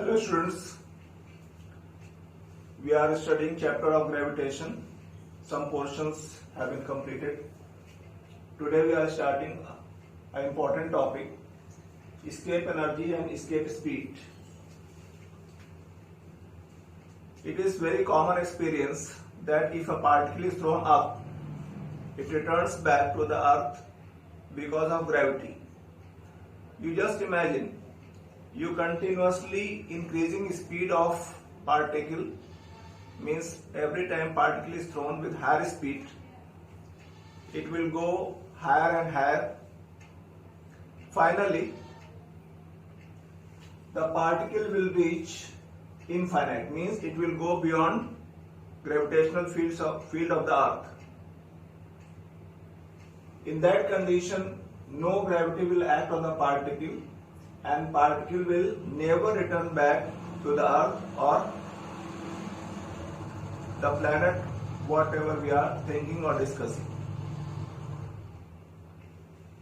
Hello students, we are studying chapter of gravitation. Some portions have been completed. Today we are starting an important topic, escape energy and escape speed. It is very common experience that if a particle is thrown up, it returns back to the earth because of gravity. You just imagine you continuously increasing speed of particle, means every time particle is thrown with higher speed, it will go higher and higher. Finally, the particle will reach infinite, means it will go beyond gravitational field of the earth. In that condition, no gravity will act on the particle and particle will never return back to the earth or the planet, whatever we are thinking or discussing.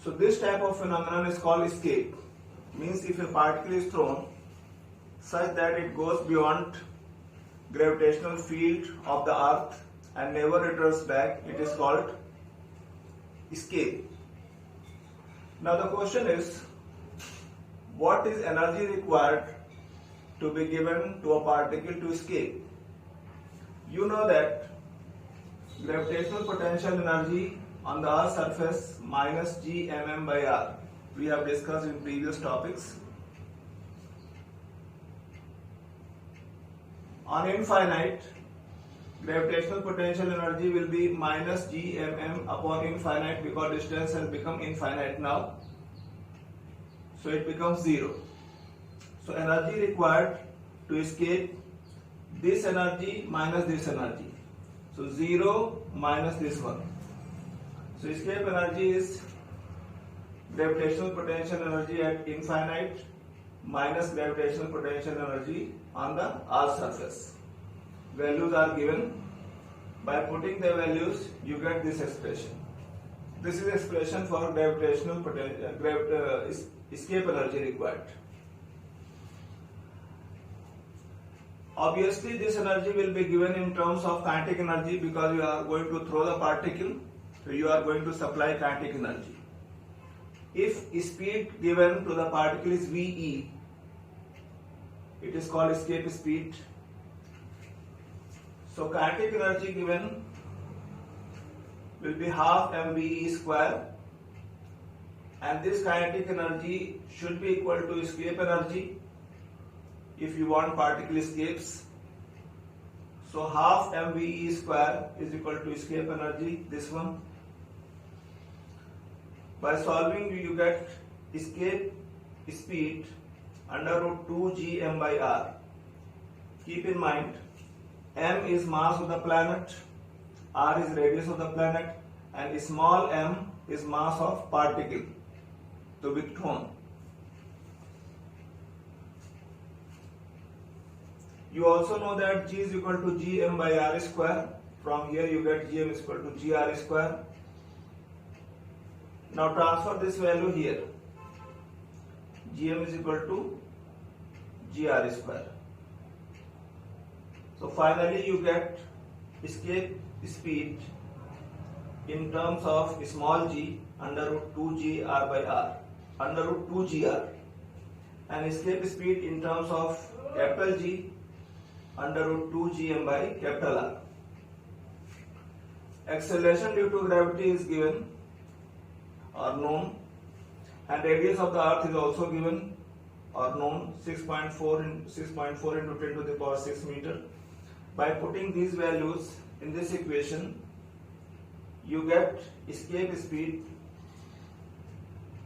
So this type of phenomenon is called escape. Means if a particle is thrown such that it goes beyond gravitational field of the earth and never returns back, it is called escape. Now the question is, what is energy required to be given to a particle to escape? You know that gravitational potential energy on the Earth's surface minus g/m by r. We have discussed in previous topics. On infinite, gravitational potential energy will be minus g/m upon infinite because distance has become infinite now. So it becomes 0. So energy required to escape, this energy minus this energy. So 0 minus this one. So escape energy is gravitational potential energy at infinite minus gravitational potential energy on the Earth's surface. Values are given. By putting the values, you get this expression. This is expression for gravitational escape energy required. Obviously, this energy will be given in terms of kinetic energy because you are going to throw the particle, so you are going to supply kinetic energy. If speed given to the particle is Ve, it is called escape speed. So kinetic energy given will be half mve square, and this kinetic energy should be equal to escape energy if you want particle escapes. So half mve square is equal to escape energy, this one. By solving, you get escape speed under root 2 g/m by r. Keep in mind, m is mass of the planet, r is radius of the planet, and small m is mass of particle to be thrown. You also know that g is equal to g/m by r square. From here you get gm is equal to gr square. Now transfer this value here. Gm is equal to gr square. So finally you get escape speed in terms of small g under root 2 gr by r, under root 2 gr, and escape speed in terms of capital G under root 2 gm by capital R. Acceleration due to gravity is given or known, and radius of the earth is also given or known, 6.4 into 10 to the power 6 meter. By putting these values in this equation, you get escape speed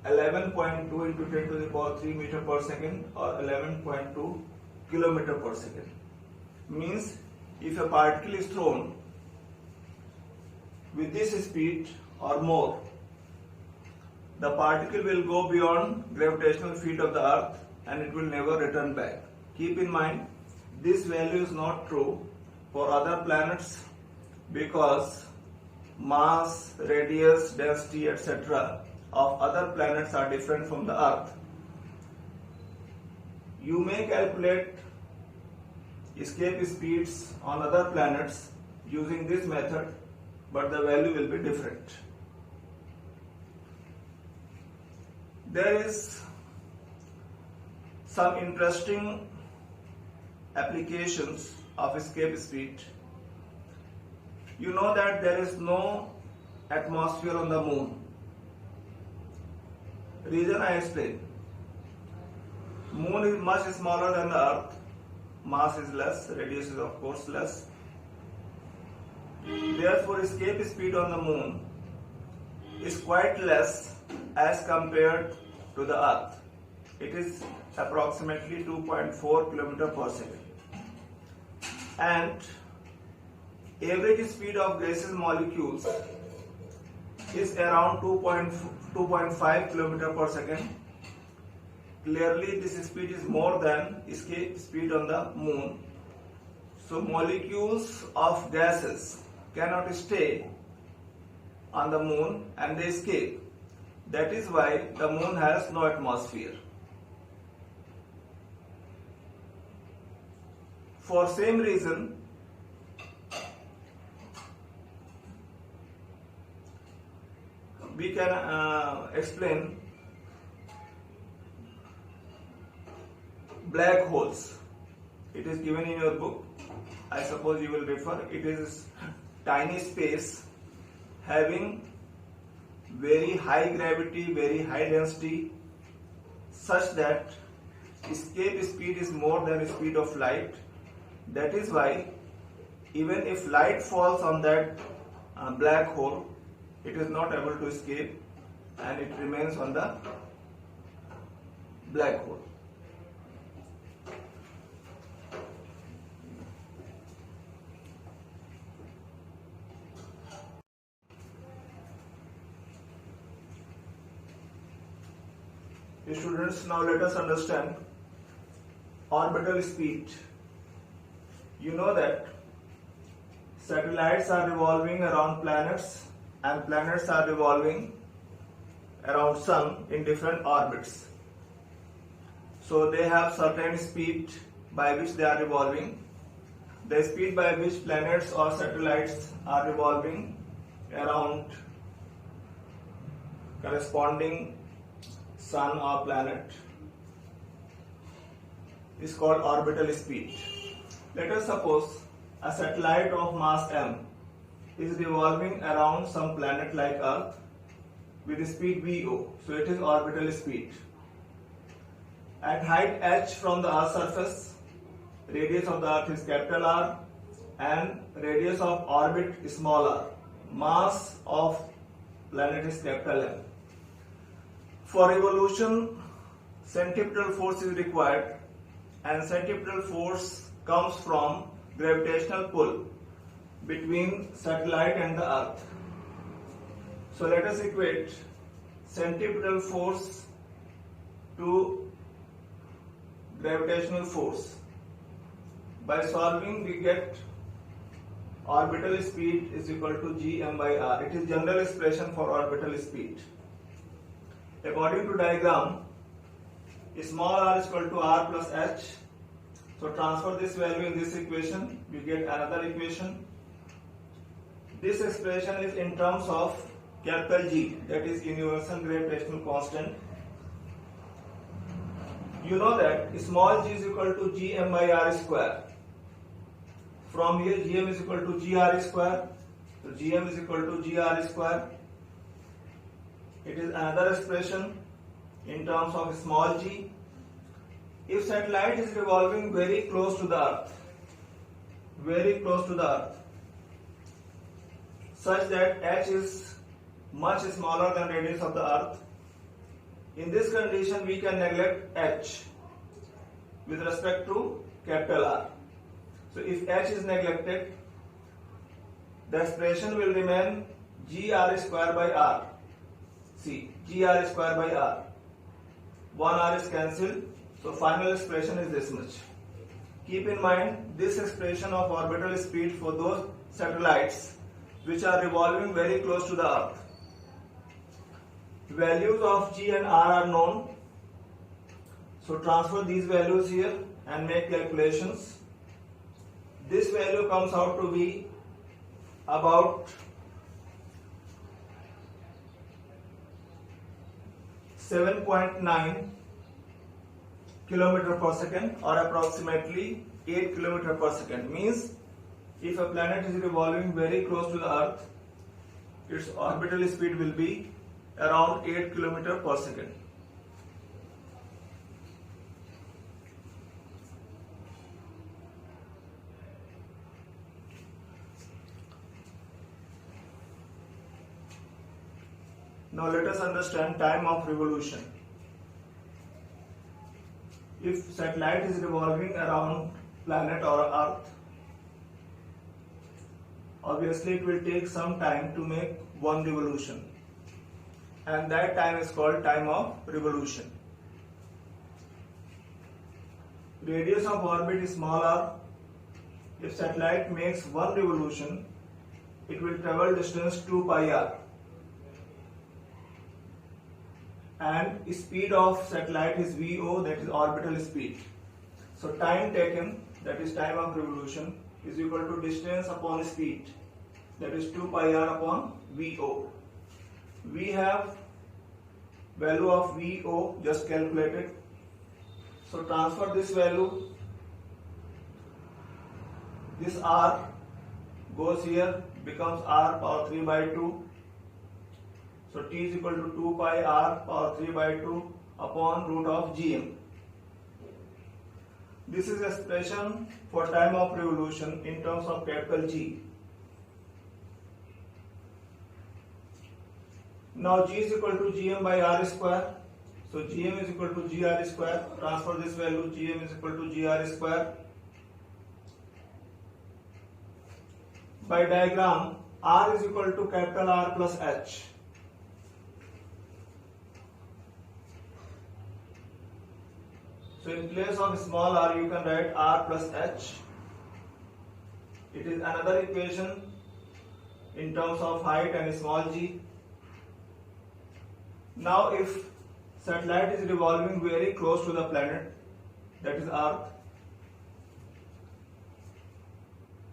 11.2 into 10 to the power 3 meter per second or 11.2 kilometer per second. Means if a particle is thrown with this speed or more, the particle will go beyond gravitational field of the earth and it will never return back. Keep in mind, this value is not true for other planets because mass, radius, density, etc. of other planets are different from the earth. You may calculate escape speeds on other planets using this method, but the value will be different. There is some interesting applications of escape speed. You know that there is no atmosphere on the moon. Reason I explain. Moon is much smaller than the Earth. Mass is less, radius is of course less. Therefore, escape speed on the moon is quite less as compared to the Earth. It is approximately 2.4 km per second. And average speed of gaseous molecules is around 2.5 km per second. Clearly, this speed is more than escape speed on the moon. So, molecules of gases cannot stay on the moon and they escape. That is why the moon has no atmosphere. For same reason, we can explain black holes. It is given in your book. I suppose you will refer. It is tiny space having very high gravity, very high density, such that escape speed is more than the speed of light. That is why even if light falls on that black hole, it is not able to escape and it remains on the black hole. Students, now let us understand orbital speed. You know that satellites are revolving around planets and planets are revolving around sun in different orbits. So they have certain speed by which they are revolving. The speed by which planets or satellites are revolving around corresponding sun or planet is called orbital speed. Let us suppose a satellite of mass m is revolving around some planet like Earth with speed VO, so it is orbital speed. At height h from the Earth's surface, radius of the Earth is capital R and radius of orbit is small r. Mass of planet is capital M. For revolution, centripetal force is required, and centripetal force comes from gravitational pull between satellite and the Earth. So let us equate centripetal force to gravitational force. By solving, we get orbital speed is equal to gm by r. It is general expression for orbital speed. According to diagram, small r is equal to r plus h. So transfer this value in this equation, we get another equation. This expression is in terms of capital G, that is universal gravitational constant. You know that small g is equal to gm by r square. From here, gm is equal to gr square. So gm is equal to gr square. It is another expression in terms of small g. If satellite is revolving very close to the Earth, such that h is much smaller than radius of the Earth, in this condition we can neglect h with respect to capital R. So if h is neglected, the expression will remain gr square by r. See, gr square by r. 1 r is cancelled, so final expression is this much. Keep in mind this expression of orbital speed for those satellites which are revolving very close to the Earth. Values of g and r are known, So transfer these values here and make calculations. This value comes out to be about 7.9 kilometer per second, or approximately 8 kilometer per second. Means if a planet is revolving very close to the Earth, its orbital speed will be around 8 kilometer per second. Now let us understand time of revolution. If satellite is revolving around planet or Earth, obviously it will take some time to make one revolution, and that time is called time of revolution. Radius of orbit is small r. If satellite makes one revolution, it will travel distance 2 pi r, and speed of satellite is VO, that is orbital speed. So time taken, that is time of revolution, is equal to distance upon speed, that is 2 pi r upon VO. We have value of VO just calculated. So transfer this value, this r goes here, becomes r power 3 by 2. So T is equal to 2 pi r power 3 by 2 upon root of gm. This is expression for time of revolution in terms of capital G. Now G is equal to gm by r square. So gm is equal to gr square. Transfer this value, gm is equal to gr square. By diagram, r is equal to capital R plus h. So in place of small r, you can write r plus h. It is another equation in terms of height and small g. Now if satellite is revolving very close to the planet, that is Earth,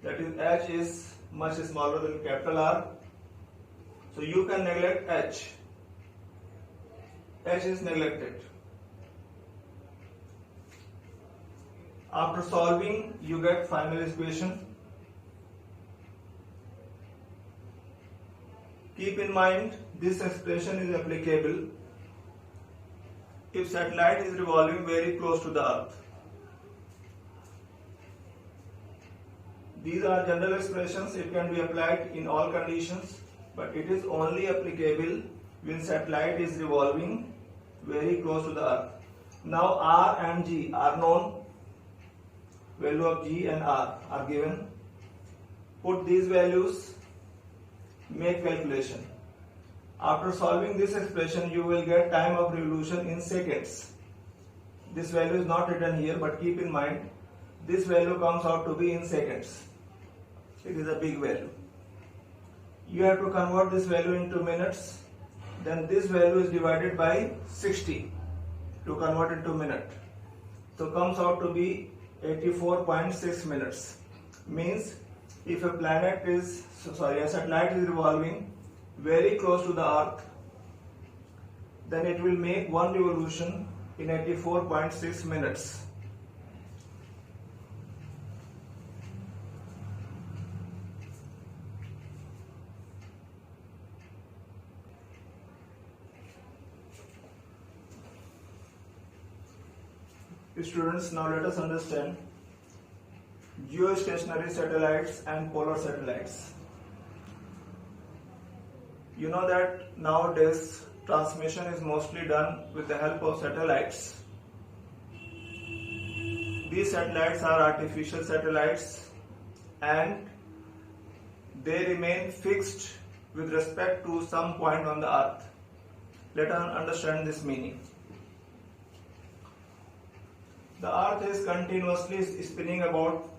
that is h is much smaller than capital R, so you can neglect h. H is neglected. After solving, you get final equation. Keep in mind, this expression is applicable if satellite is revolving very close to the Earth. These are general expressions. It can be applied in all conditions, but it is only applicable when satellite is revolving very close to the Earth. Now R and G are known. Value of G and R are given. Put these values, make calculation. After solving this expression, you will get time of revolution in seconds. This value is not written here, but keep in mind, this value comes out to be in seconds. It is a big value. You have to convert this value into minutes. Then this value is divided by 60 to convert it to minute. So comes out to be 84.6 minutes. Means if a satellite is revolving very close to the Earth, then it will make one revolution in 84.6 minutes. Students, now let us understand geostationary satellites and polar satellites. You know that nowadays transmission is mostly done with the help of satellites. These satellites are artificial satellites and they remain fixed with respect to some point on the Earth. Let us understand this meaning. The Earth is continuously spinning about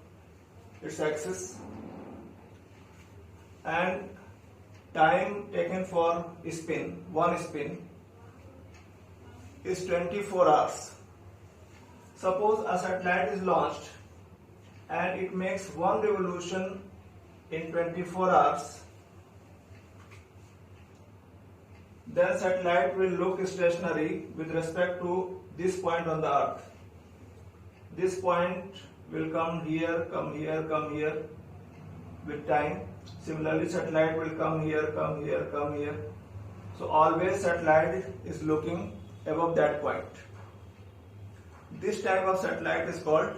its axis, and time taken for one spin is 24 hours. Suppose a satellite is launched and it makes one revolution in 24 hours. Then satellite will look stationary with respect to this point on the earth. This point will come here, come here, come here with time. Similarly, satellite will come here, come here, come here. So always satellite is looking above that point. This type of satellite is called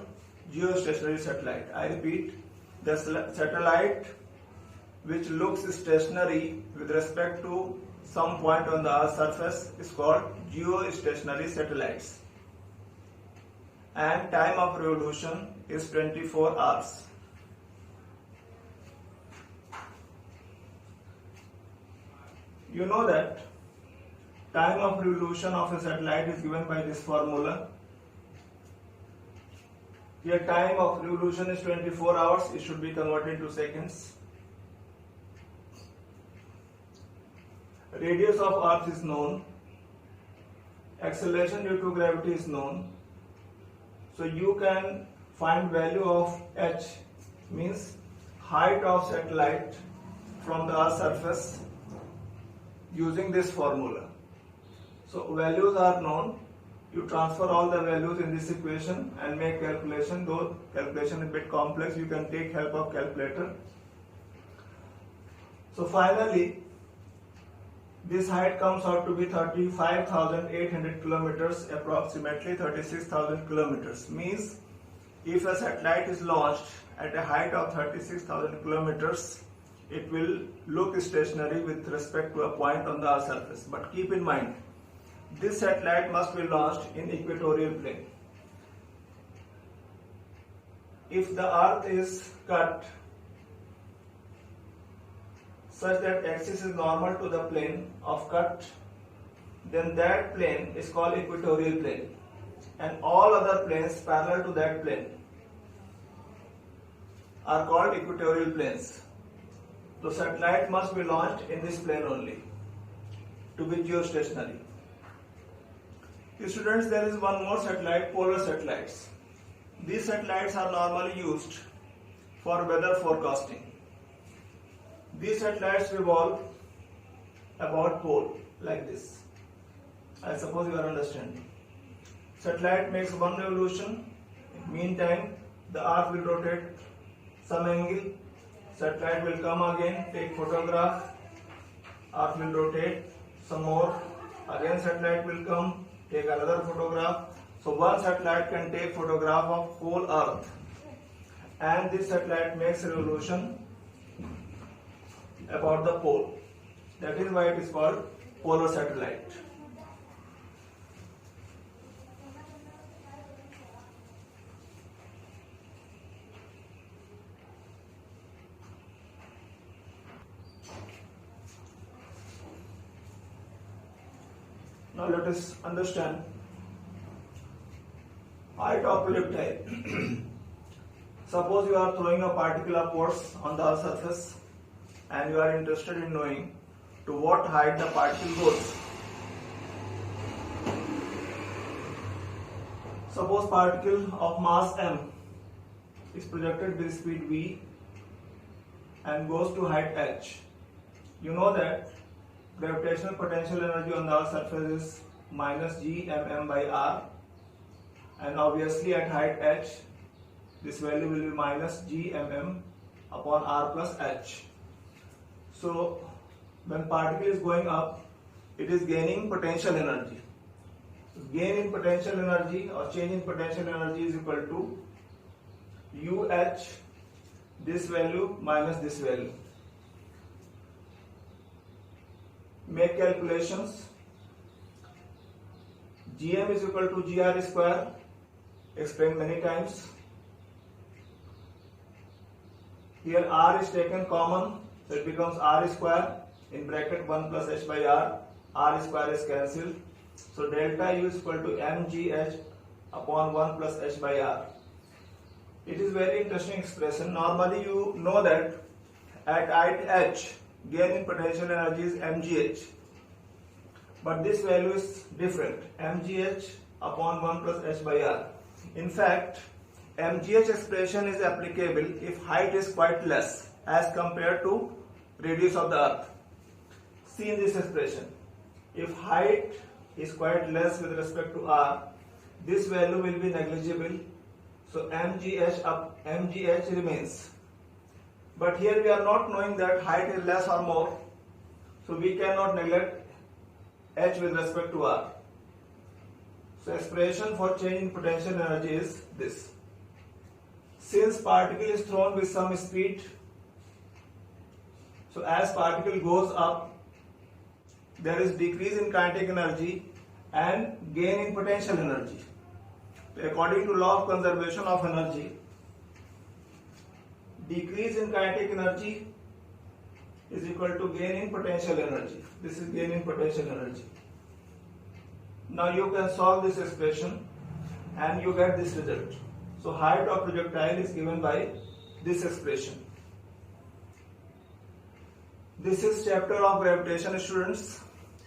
geostationary satellite. I repeat, the satellite which looks stationary with respect to some point on the Earth's surface is called geostationary satellites. And time of revolution is 24 hours. You know that time of revolution of a satellite is given by this formula. Here time of revolution is 24 hours, it should be converted to seconds. Radius of Earth is known, acceleration due to gravity is known. So you can find value of h, means height of satellite from the Earth's surface, using this formula. So values are known. You transfer all the values in this equation and make calculation. Though calculation is a bit complex, you can take help of calculator. So finally, this height comes out to be 35,800 kilometers, approximately 36,000 kilometers. Means if a satellite is launched at a height of 36,000 kilometers, it will look stationary with respect to a point on the Earth's surface. But keep in mind, this satellite must be launched in equatorial plane. If the Earth is cut such that axis is normal to the plane of cut, then that plane is called equatorial plane, and all other planes parallel to that plane are called equatorial planes. So satellite must be launched in this plane only to be geostationary. Students, there is one more satellite, polar satellites. These satellites are normally used for weather forecasting. These satellites revolve about pole like this. I suppose you are understanding. Satellite makes one revolution. In meantime, the Earth will rotate some angle. Satellite will come again, take photograph. Earth will rotate some more. Again satellite will come, take another photograph. So one satellite can take photograph of whole Earth, and this satellite makes a revolution about the pole. That is why it is called polar satellite. Now let us understand height of projectile. Suppose you are throwing a particle upwards on the Earth's surface and you are interested in knowing to what height the particle goes. Suppose particle of mass m is projected with speed v and goes to height h. You know that gravitational potential energy on the Earth's surface is minus g mm by r, and obviously at height h this value will be minus g mm upon r plus h. So when particle is going up, it is gaining potential energy. Gain in potential energy or change in potential energy is equal to uh, this value minus this value. Make calculations. Gm is equal to gr square, explained many times. Here r is taken common, so it becomes r square in bracket 1 plus h by r square is cancelled. So delta u is equal to mgh upon 1 plus h by r. It is very interesting expression. Normally you know that at height h, gain in potential energy is mgh. But this value is different, mgh upon 1 plus h by r. In fact, mgh expression is applicable if height is quite less as compared to radius of the earth. See in this expression, if height is quite less with respect to r, this value will be negligible, so mgh remains. But here we are not knowing that height is less or more, so we cannot neglect h with respect to r. So expression for change in potential energy is this. Since particle is thrown with some speed, so as particle goes up, there is decrease in kinetic energy and gain in potential energy. So according to law of conservation of energy, decrease in kinetic energy is equal to gain in potential energy. This is gain in potential energy. Now you can solve this expression and you get this result. So height of projectile is given by this expression. This is chapter of gravitation, students.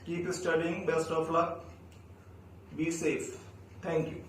Keep studying. Best of luck. Be safe. Thank you.